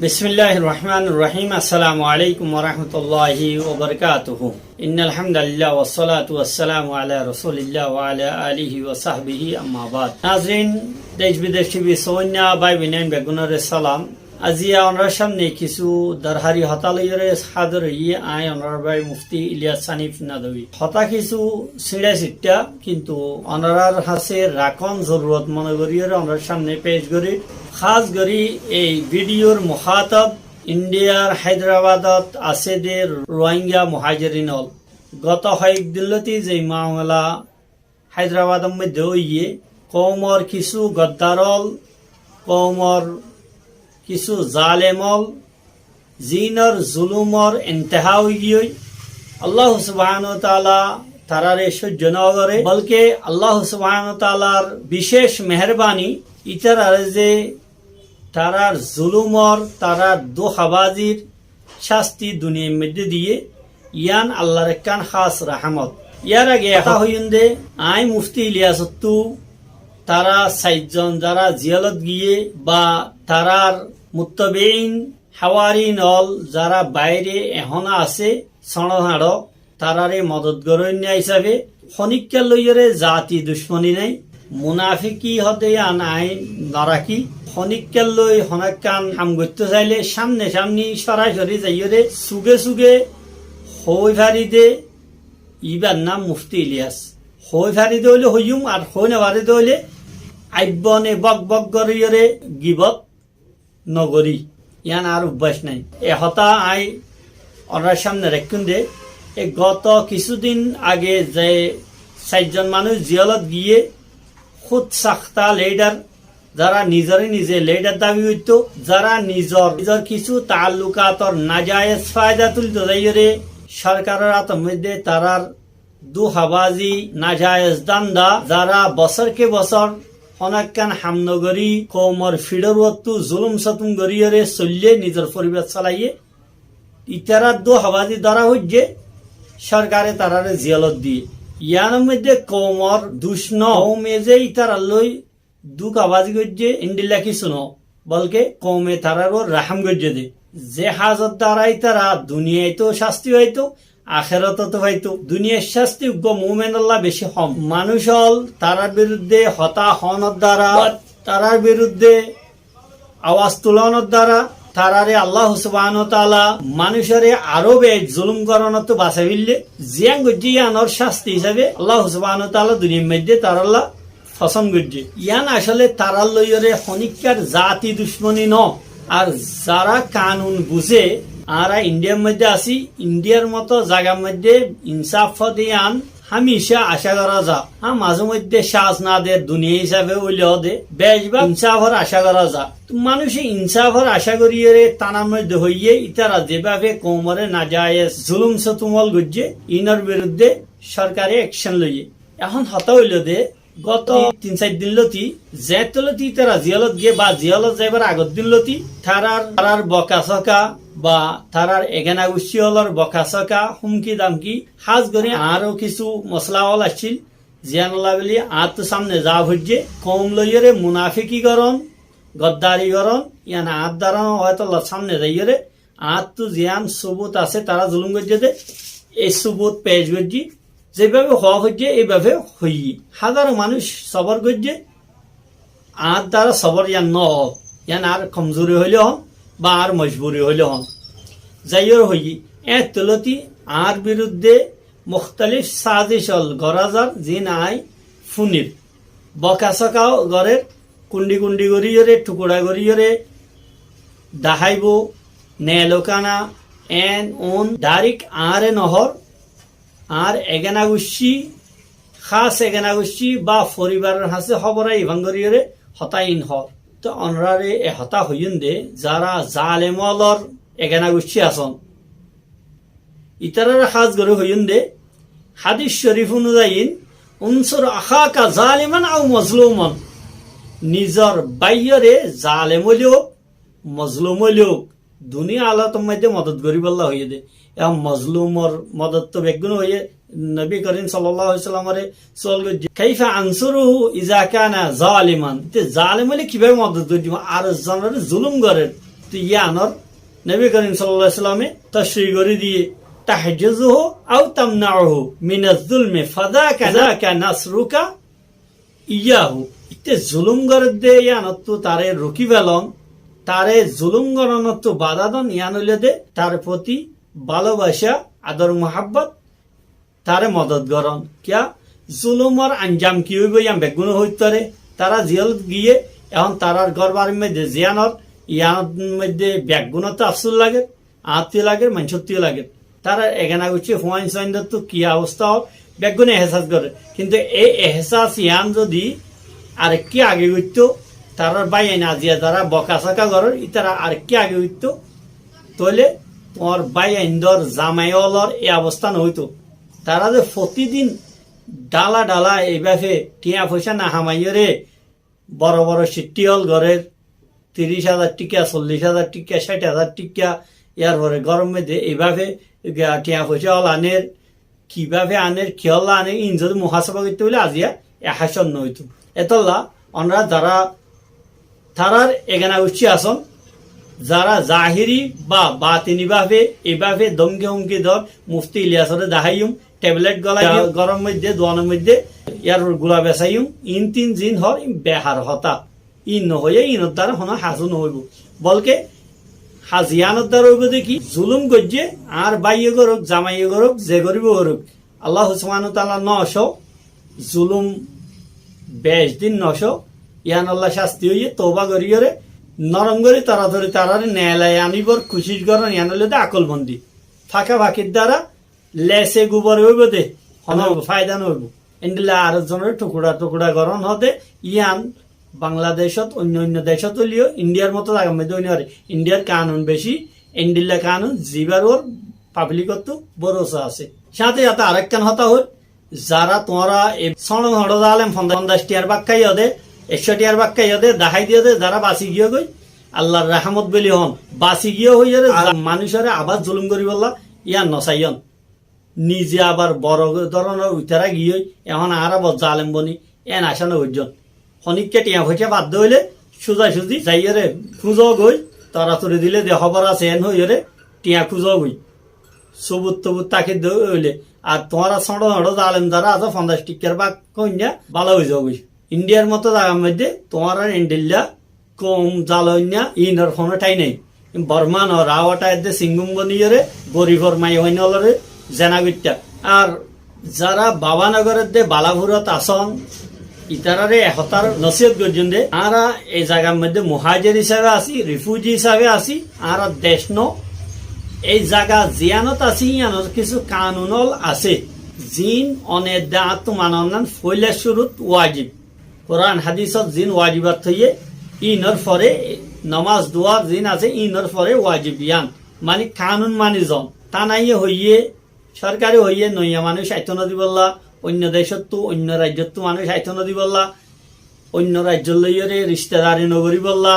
বিসমিল্লাহির রহমানির রহিম। আসসালামু আলাইকুম ওয়া রাহমাতুল্লাহি ওয়া বারাকাতুহু। ইন্নাল হামদুলিল্লাহ ওয়াস সালাতু ওয়াস সালামু আলা রাসূলিল্লাহ ওয়া আলা আলিহি ওয়া সাহবিহি আম্মা বাদ। নাজরিন, দেশ বিদেশ টিভি সোনিয়া ভাই বিনান বেগুনের সালাম। আজিয়া ওনার সামনে কিছু দরহারি হতালইরে হাজির হইয়ে আয় ওনার ভাই মুফতি ইলিয়াস সানিফ নাদবী হতা কিছু সিঁড়া সিটটা কিন্তু ওনার হাসে রাখন জরুরত মনে করিয়ে ওনার সামনে পেশ করি। খাস করি এই ভিডিওর মুখাতাব ইন্ডিয়ার হায়দ্রাবাদত আছে দে রোহিঙ্গা মুহাজিরিন হল। গত কয়েকদিনলতি যে মামলা হায়দ্রাবাদের মধ্যে হইয়ে কৌমর কিছু গদ্দারল, কৌমর কিছু জালেমল, জিনর জুলুমর ইন্তেহা হইয়ে আল্লাহ সুবহানাহু ওয়া তাআলা তারারে সহ্য না করে, বলকে আল্লাহ সুবহানাহু ওয়া তাআলার বিশেষ মেহরবানি ইতার যে তারার জুলুমর তারার দোহাবাজির শাস্তি দুনিয়ার মধ্যে দিয়ে ইয়ান আল্লাহর কান খাস রাহমত। ইয়ার আগে এটা হইন্দে আই মুফতি ইলিয়াসত্তু তারা ৬০ জন যারা জিয়ালত গিয়ে বা তারার মুত্তাবিঈন হাওয়ারিন হল যারা বাইরে এহনা আছে সনহাড় তারারে মদত গরণ্য হিসাবে খনিক্কা লইরে জাতি দুশ্মনী নাই, মুনাফিকি হতে আন আইন নারাকি খনিক্কা লই হনাক্কান হাম করতে চাইলে সামনে সামনে সরাসরি যাইরে সুগে সুগে হই ফারিদে ইবার নাম মুফতি ইলিয়াস। হই ফারিদে হইলে হইম আর হই না ফারিদে হইলে আইবনে বক বক গরিয়রে গিবত নগরী ইয়ান আর অভ্যাস নাই। এ হতা আই ওনার সামনে রেখুন দে এ গত কিছুদিন আগে যে ৬০ জন মানুষ জিয়ালত গিয়ে খুদ সাখতা লিডার যারা নিজে লিডার দাবি হইতো, যারা নিজর কিছু তাল্লুকাতর নাজায়েজ ফায়দা তুলতে যাইরে সরকারের হাতের মধ্যে তারার দুহাবাজি নাজায়েজ দান্দা যারা বছরকে বছর অনেকখান হামনগরী কৌমর ফিডরওয়াত্তু জুলুম সতুম গরিয়রে চলিয়ে নিজের পরিবার চালাইয়ে ইতারা দুহাবাজি ধরা হইছে সরকারে তারারে জিয়ালত দিয়ে ইয়ার মধ্যে কৌমর দুষ্ণ কৌমে যে ইতারা লই দুঃখ আবাজি করছে ইন্ডিল্লা কিছু ন বলকে কৌমে তারারও রাহাম করছে দে যে হাজত দ্বারাই তারা দুনিয়ায় তো শাস্তি হইতো আখেরাত তো হইতো। দুনিয়ার শাস্তি মুমিন আল্লাহ বেশি কম মানুষ হল তারার বিরুদ্ধে হতা হওয়ার দ্বারা তারার বিরুদ্ধে আওয়াজ তুলানোর দ্বারা তারারে আল্লাহ সুবহানাহু ওয়া তাআলা মানুষেরে আরো বেশ জুলুম করানোর তো বাঁচা ফেললে জিয়াং গজিয়ানোর শাস্তি হিসাবে আল্লাহ সুবহানাহু ওয়া তাআলা দুনিয়ার মধ্যে তারাল্লাহ ফসন গজ্জে ইয়ান আসলে তারার লইরে খনিকার জাতি দুশ্মনী ন। আর যারা কানুন বুঝে আরা ইন্ডিয়ার মধ্যে আসি ইন্ডিয়ার মতো জায়গার মধ্যে ইনসাফ দিয়ান হামিশা আশা করা যা মাঝে মধ্যে সাজ না দে দুনিয়া হিসাবে উইলেও দে বেশবা ইনসাফর আশা করা যা মানুষে ইনসাফর আশা করিয়ে তানার মধ্যে হইয়ে ইতারা যেভাবে কোমরে নাজায়েজ জুলুম সতুমল গজ্জে ইনার বিরুদ্ধে সরকারে অ্যাকশন লইয়ে এখন হতা হইল দে গত ৩-৪ দিন লতি যেতলতি তারা জিয়ালত গিয়ে বা জিয়ালত যাইবার আগত দিন লতি তারার বকা সকা বা তারার এগেনা উচ্ছি হলর বকা সকা হুমকি দামকি হাজ করে আরো কিছু মশলা হল আসছিল জিয়ানুল্লাহ বলি আর তো সামনে যা হচ্ছে কম লইরে মুনাফিকি করন গদ্দারি করন ইয়ান আর দ্বারা হয়তো সামনে যাইরে আর তো জিয়ান সবুত আছে তারা জুলুম করছে দে এই সবুত পেশ করছি যেভাবে হওয়া হচ্ছে এইভাবে হই হাজারো মানুষ সবর করছে আর দ্বারা সবর ইয়ান ন ইয়ান আর কমজোরি হইলে হন বা আর মজবুরি হইলে হন যাইর হই এ তুলতি আর বিরুদ্ধে মুখতালিফ সাজিশ হল গরাজার জি নাই ফুনির বকা সকাও গড়ের কুন্ডি কুন্ডি গড়িয়রে টুকুরা গড়িয়রে দাহাইব নেলোকানা এন ওন ডাইরেক্ট আর এ নহর আর এগেনা গুচ্ছি খাস এগেনা গুচ্ছি বা পরিবারের হাসে খবরাই ভাঙ্গরিয়রে হতাইন হর তো অনরারে এ হতা হইন দে যারা জালেমলর এগেনা গুচ্ছি আসন ইতারার খাস গরে হইন দে হাদিস শরীফ অনুযায়ী উনসুর আখাকা জালিমান আও মজলুমান নিজর বাইরে জালেম হইলেও মজলুম হইলেও দুনিয়া আল্লাহর মধ্যে মদত করি বল্লা হইয়ে দে এবং মজলুমর মদত তো বেগুন হইয়ে নবী করিম সাল্লাল্লাহু আলাইহি ওয়াসাল্লামরে চল কাইফা আনসুরুহু ইজা কানা জালিমান তে জালিম হলে কিভাবে মদত দিব আর জনের জুলুম করে তো ইয়ানর নবী করিম সাল্লাল্লাহু আলাইহি সাল্লামে তাশরীহ করে দিয়ে তাহজুজুহু আও তামনাউহু মিনাজ যুলমি ফাযাকা নাসরুকা ইয়াহু। ইতে জুলুম করে দে ইয়ানত তারে রুকি বেলন, তারে জুলুম গণনত বাধা দন ইয়ান হইলে দে তার প্রতি ভালোবাসা আদর মোহাব্বত তারে মদত গরন। কিয়া জুলুমর আঞ্জাম কি হইব ইয়ান বেগুন হইতরে তারা জেল গিয়ে এখন তারার গরবার মধ্যে জিয়ানর ইয়ার মধ্যে ব্যাগুণত আফসুল লাগে, আত্মীয় লাগে, মানুষত্বীয় লাগে। তারা এখানে হচ্ছে হুমায়ুন সাইন্দার তো কি অবস্থা হোক ব্যাগুনে এহসাস করে, কিন্তু এই এহসাস ইয়ান যদি আরেকটি আগে উঠত তারার বাইয়ে না দিয়া তারা বকা সকা ঘরের ইতারা আরেকটি আগে উঠত তাহলে তোমার বাইন্দর জামাইলর এই অবস্থান হইতো। তারা যে প্রতিদিন ডালা ডালা এইভাবে টিয়া পয়সা না হামাইরে বড় বড় সিটি হল ঘরের 30,000 টিকা, 40,000 টিকা, 60,000 টিকা, ইয়ার পরে গরম মধ্যে এইভাবে টিয়া পয়সা হল আনের কিভাবে আনের কি হল আনে ইন যদি মহাসভা করতে হলে আজিয়া হাসন্ন হইতো। এতলা অনরা যারা তারার এখানে উচ্চি আসন যারা জাহিরি বা বাতিনি ভাবে এইভাবে দমকে হুমকি ধর মুফতি ইলিয়াসরে দাহাইম ট্যাবলেট গলা গরম মধ্যে দোয়ানোর মধ্যে ইয়ার গুলা বেসাইম ইন 3 দিন হর বেহার হতা ইন নহয়ে ইনত দ্বারা হনা হাজু নহইব বলকে হাজিয়ানত দ্বারা হইব দেখি জুলুম গজ্জে আর বাইয়ে গরক জামাইয়ে গরক যে গরিব গরক আল্লাহ সুবহানাহু ওয়া তাআলা 900 জুলুম 20 দিন 900 ইয়ান আল্লাহ শাস্তি হইয়ে তওবা করিয়রে নরম করে তাড়াতাড়ি তারারে নেলায় আনিবর খুশির গরন ইয়ান হইলে আকল বন্দি ফাঁকা ফাঁকির দ্বারা লেসে গোবর হইব দে হন ফায়দা নহইব এন্ডিলা আর জনের টুকুরা টুকুরা গরন হতে ইয়ান বাংলাদেশত অন্য অন্য দেশত হলিও ইন্ডিয়ার মতো জায়গা মধ্যে হইনারে ইন্ডিয়ার কানুন বেশি এন্ডিলা কানুন জিবার ওর পাবলিকত ভরসা আছে সাথে সাথে আরেকখান হতা হল যারা তোমরা সন হড় দালেম 50 টিয়ার বাক্কাই হদে 100 টিয়ার বাক্কাই হদে দেখাই দিয়ে দে যারা বাঁচি গিয়ে গই আল্লাহর রহমত বলি হন বাঁচি গিয়ে হই যারে মানুষের আবার জুলুম করি বললা ইয়ান নসাইয়ন নিজে আবার বড় ধরনের উতারা গিয়ে এখন আর আবার জালেম বনি এন আসানো হইজন খনিককে টিয়া হইছে বাধ্য হইলে সোজা সুজি যাইরে খুঁজো গই তাড়াতাড়ি দিলে দে খবর আছে এন হইরে টিয়া খুঁজো গই সবুত তবুত তাকে হইলে আর তোমারা ছোট ছোট জালেম যারা আছে 50 টিকার বা কন্যা ভালো হয়ে যাবি ইন্ডিয়ার মতো জায়গার মধ্যে তোমার ইন্ডিয়া কম জালন্যা ইনর কোনো ঠাই নেই বর্মান রাওয়াটা এতে সিঙ্গুম বনিয়ে গরিবর মাই হইনলরে জেনাবিটা আর যারা বাবানগরের দে বালাপুরত আসন ইতারারে একতার নসিহত করছেন দে আরা এই জায়গার মধ্যে মুহাজির হিসাবে আসি রিফিউজি হিসাবে আসি আর দেশ ন এই জায়গা জিয়ানত আছি ইয়ানোর কিছু কানুনল আছে জিন অনেক দাঁত মাননান ফইলে শুরুত ওয়াজিব কোরআন হাদিসত জিন ওয়াজিবাত থইয়ে ইনর পরে নামাজ দোয়া জিন আছে ইনর পরে ওয়াজিব ইয়ান মানে কানুন মানি জন তা নাইয়ে হইয়ে সরকারি হইয়ে নইয়া মানুষ আইত নদী বললা অন্য দেশত তো অন্য রাজ্যত তো মানুষ আইত নদী বললা অন্য রাজ্য লইয়রে রিশতেদারি নগরী বললা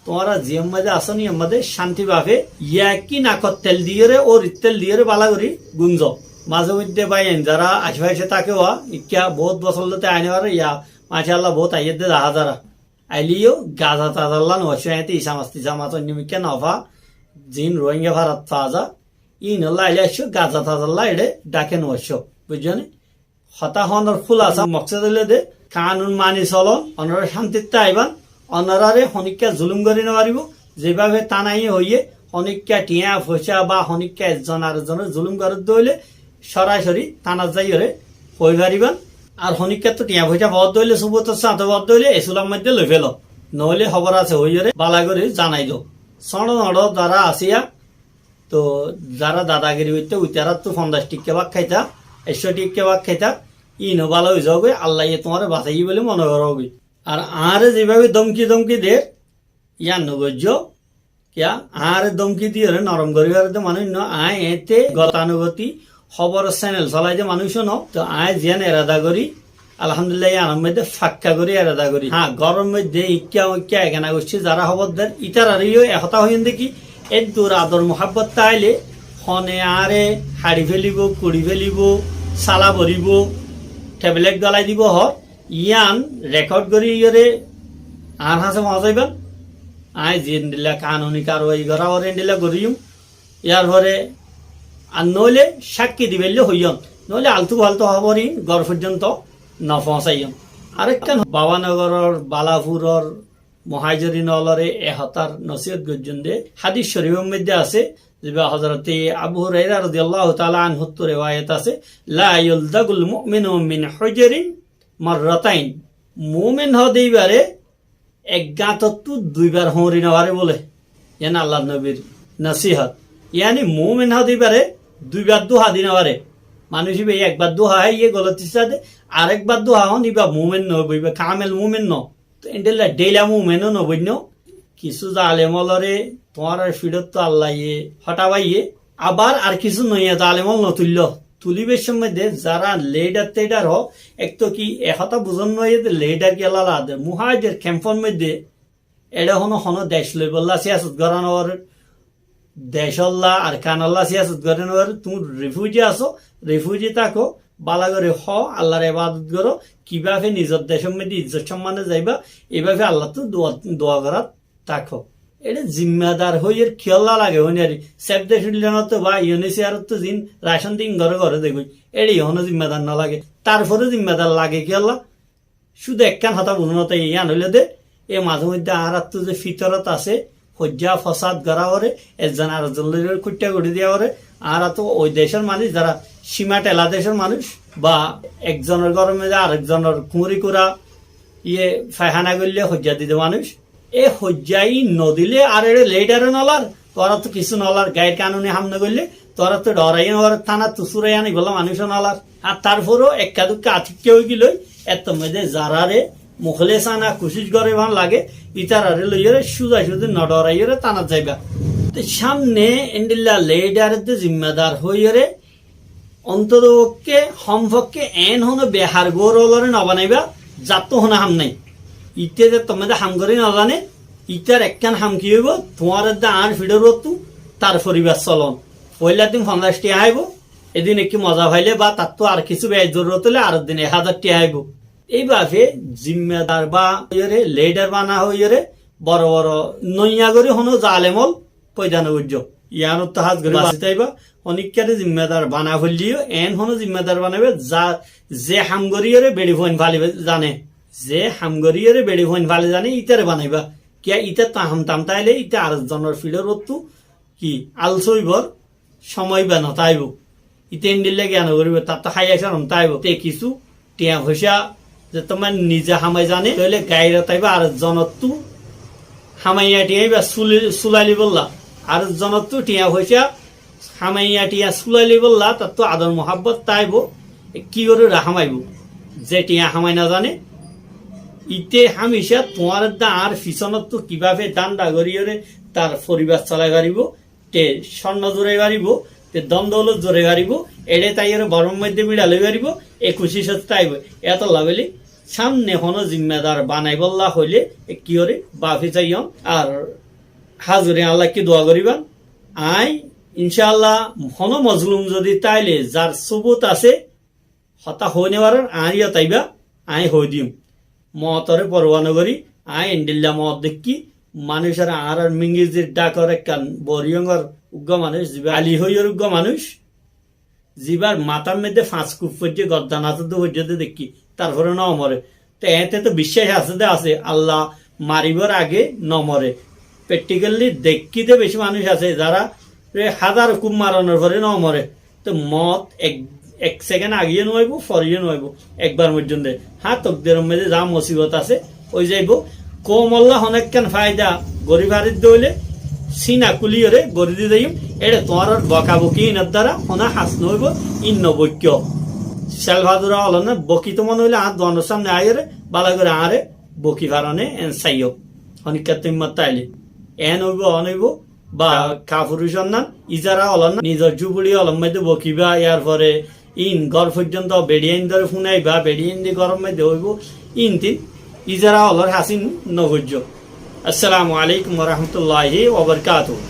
তোমরা জিএম মাঝে আসো নিয়ম মাঝে শান্তি ভাবে ইয়াকি নাকত তেল দিয়ে ও তেল দিয়ে বালা করি গুঞ্জ মাঝে মধ্যে বাইন যারা আশেপাশে থাকে হওয়া ইকা বহুত বছর লতে আইনে পারে ইয়া মাশাআল্লাহ বহুত আইয়ে দে হাজারা আইলিও গাজা তাজাল্লা নশাইতে ইসামাস্তি জামাত নিমিকে নফা জিন রোহিঙ্গা ভারত ফাজা ইন আল্লাহ আইলাশো গাজা তাজাল্লা এডে ডাকে নশো বুঝছনি হতাহনর ফুল আসা মকসদ হইলে দে কানুন মানি চলো অনরা শান্তিতে আইবান অনারারে হনিকা জুলুম করি নারিব যেভাবে টানাই হইয়ে হনিকা টিয়া পয়সা বা হনিকা একজন আর একজনের জুলুম করে দইলে সরাসরি টানা যাই হরে হই পারিবান আর হনিকা তো টিয়া পয়সা বদ দইলে সুবত সাথে বদ দইলে এসুলার মধ্যে লই ফেল নহলে খবর আছে হইরে বালা করে জানাই দো সড় নড় যারা আসিয়া তো যারা দাদাগিরি হইতে উইতারা তো 50 টিকা বাক খাইতা 100 টিকা বাক খাইতা ইনো ভালো হয়ে যাবে আল্লাহ তোমার বাঁচাই বলে মনে করবে আর আরে যেভাবে দমকি দমকি দে ইয়ার নগর্য কিয়া আরে দমকি দিয়ে নরম করিবার মানুষ ন আয় এতে গতানুগতি খবর চ্যানেল চলাই যে মানুষ ন তো আয় যেন এরাদা করি আলহামদুলিল্লাহ আনার মধ্যে ফাক্কা করি এরাদা করি হ্যাঁ গরম মধ্যে ইক্কা ইক্কা এখানে করছি যারা খবর দেন ইতার আরিও একতা হইন দেখি এর দূর আদর মোহাব্বত তাইলে ফনে আরে হাড়ি ফেলিব কুড়ি ফেলিব সালা ভরিব ট্যাবলেট গলাই দিব হ ইয়ান রেকর্ড করি ইয়ে আর হাসে মজাইবেন আয় জিন্দিল্লা কানুনি কারবাই করা ওর এন্ডিল্লা করিম ইয়ার পরে আর নইলে সাক্ষী দিবেলে হইয়ন নইলে আলতু ফালতু হবরই গড় পর্যন্ত ন পৌঁছাইয়ন আরেকখান বাবানগরের বালাপুরের মহাজরি নলরে এহতার নসিহত গর্জন দে হাদিস শরীফের মধ্যে আছে যে হযরতে আবু হুরায়রা রাদিয়াল্লাহু তাআলা আনহু রিওয়ায়াত আছে লা ইউলদাগুল মুমিনু মিন হুজরিন মাররাতাইন মুমিন হদিবারে এক গাঁতত্তু দুইবার হরি নবারে বলে ইয়ান আল্লাহ নবীর নসিহত ইয়ানি মুমিন হদিবারে দুইবার দোহা দিনবারে মানুষ একবার দোহা ইয়ে গলতির সাথে আরেকবার দোহা হন ইবা মুমিন নবইবা কামেল মুমিন ন তো এন্ডেলা ডেইলা মুমিনও নবইন কিছু জালেমলরে তোমার ফিডত তো আল্লাহ ইয়ে হটাবাইয়ে আবার আর কিছু নইয়া জালেমল নতুল্য তুলিবের মধ্যে যারা লেডার টেডার হোক এক তো কি এহতা বুঝন নয় লেডার কি আল্লাহ মুহাজের ক্যাম্পর মধ্যে এটা হনো দেশ লই বললা সিয়াসত গরানোর দেশল্লা আর কানাল্লা সিয়াসত গরানোর তুমি রিফিউজি আসো রিফিউজি থাকো বালাগরে হ আল্লাহর ইবাদত করো কিভাবে নিজের দেশের মধ্যে ইজ্জত সম্মানে যাইবা এইভাবে আল্লাহ তো দোয়া করার থাকো এটা জিম্মাদার হইয়ে খেলা লাগে হইনি আর সেফ দেশ তো বা ইউনিসিয়ার তো জিন রাশন দিন ঘরে ঘরে দেখবই এটি হনো জিম্মাদার না লাগে তারপরে জিম্মাদার লাগে খেলা শুধু একখান হতা বুঝনতা ইয়ান হইলে দে এ মাঝে মধ্যে আর তো যে ফিতরত আছে হজ্জা ফসাদ গড়া ওরে একজন আর কুট্টা করে দেওয়া ওরে আর তো ওই দেশের মানুষ যারা সীমা টেলা দেশের মানুষ বা একজনের গরমে আরেকজনের কুঁড়ি কুড়া ইয়ে ফায়খানা করলে হজ্জা দিতে মানুষ এ হজ্জাই নদিলে আর এড়ে লেটারে নলার তোরা তো কিছু নলার গায়ের কানুনে হামনা করলে তোরা তো ডরাই নলার থানা তুসুরাই আনি বললাম মানুষও নলার আর তারপরও একা দুঃখে আতিক্য হয়ে গেল এত মেয়েদের যারারে মুখলে সানা কুশিস করে ভান লাগে ইতারারে লইয়ারে সুজা সুদে নডরাইয়ারে টানা যাইবা তো সামনে এন্ডিল্লা লেডারের জিম্মেদার হইয়ারে অন্ততপক্ষে হমপক্ষে এন হনো বেহার গৌরলরে নবানাইবা যাত হনা হাম নাই ইতে যে তোমাদের হাম করে নজানে ইটার একখান হাম কি হইব তোমার আর ফিডর তু তার পরিবার চলন পয়লা দিন 50 টিয়া আইব এদিন একটু মজা ভাইলে বা তার তো আর কিছু ব্যয় জরুরত হলে আর দিন 1000 টিয়া আইব এইভাবে জিম্মেদার বা লেডার বানা হইরে বড় বড় নইয়া করে হনো জালেমল পয়দান উজ্জ ইয়ার তো হাত করে বাঁচিতাইবা অনেককারে জিম্মেদার বানা ফেললিও এন হনো জিম্মেদার বানাবে যা যে হামগরিয়রে বেড়ি ফোন ফালিবে জানে যে হামগরিয়রে বেড়ি ফোন ফালি জানে ইটারে বানাইবা কিয়া ইটা তাহাম তাম তাইলে ইটা আর জনের ফিডর রত্তু কি আলসইবর সময় বা নতাইব ইতে এন্ডিলে জ্ঞান করিবে তার তো খাই আসার তাইব তে কিছু টিয়া ভসা যে তোমার নিজে হামাই জানে তাহলে গাইরা তাইবা আর জনতু হামাইয়া টিয়াইবা সুলাইলি বললা আর জনতু টিয়া ভসা হামাইয়া টিয়া সুলাইলি বললা তার তো আদর মোহাব্বত তাইব কি করে হামাইব যে টিয়া হামাই না জানে ইতে হামিশা তোমার আর পিছনত তো কিভাবে দান্দা করিয়ে তার পরিবার চালাই পারিব তে স্বর্ণ জোরে পারিব তে দ্বন্দ্ব জোরে পারিব এড়ে তাই গরম মধ্যে বিড়ালে পারিব 21 সত্য আইব এত লাভেলি সামনে হনো জিম্মেদার বানাই বললা হইলে কি করে বাফি চাইম আর হাজুরে আল্লাহ কি দোয়া করিবা আই ইনশাআল্লাহ হনো মজলুম যদি তাইলে যার সবুত আছে হতা হই নেবার আইয়া তাইবা আই হই দিম মতরে পরোয়ানা করি আই এন্ডিল্লা মত দেখি মানুষের আর মিঙ্গিজির ডাকর একখান বরিয়ঙ্গর উগ্র মানুষ যিবা আলী হইয়ের উগ্র মানুষ যিবার মাথার মধ্যে 5 কূপ পর্যন্ত গদ্দান আছে তো পর্যন্ত দেখি তারপরে ন মরে তো এতে তো বিশ্বাস আছে যে আছে আল্লাহ মারিবার আগে ন মরে প্র্যাকটিক্যালি দেখিতে বেশি মানুষ আছে যারা 1000 কূপ মারানোর পরে ন মরে তো মত এক সেকেন্ড আগিয়ে নইব ফরিয়ে নইব একবার পর্যন্ত হ্যাঁ তকদের মধ্যে যা মুসিবত আছে ওই যাইব কোমল্লা অনেকখান ফায়দা গরিব হারিত দইলে সিনা কুলিয়রে গড়ি দি যাইম এটা তোমার বকাবকি ইনার দ্বারা হনা হাস নইব ইন নবৈক্য সেলভাদুরা হল না বকি তো মনে হইলে আর দনের সামনে আয়েরে বালা করে আরে বকি ভারণে এন চাইও অনেকটা তিম্মত তাইলে এন হইব অনইব বা কাপুরুষ সন্ধান ইজারা হল না নিজের জুবুড়ি হলম মধ্যে বকিবা ইয়ার পরে ইন ঘর পর্যন্ত বেড়িয়াইন ধরে শুনাইবা বেড়িয়াইন দিয়ে গরম মধ্যে হইব ইন তিন ইজারা হলর হাসিন নগর্য আসসালামু আলাইকুম ওয়া রাহমাতুল্লাহি ওয়া বারাকাতুহু।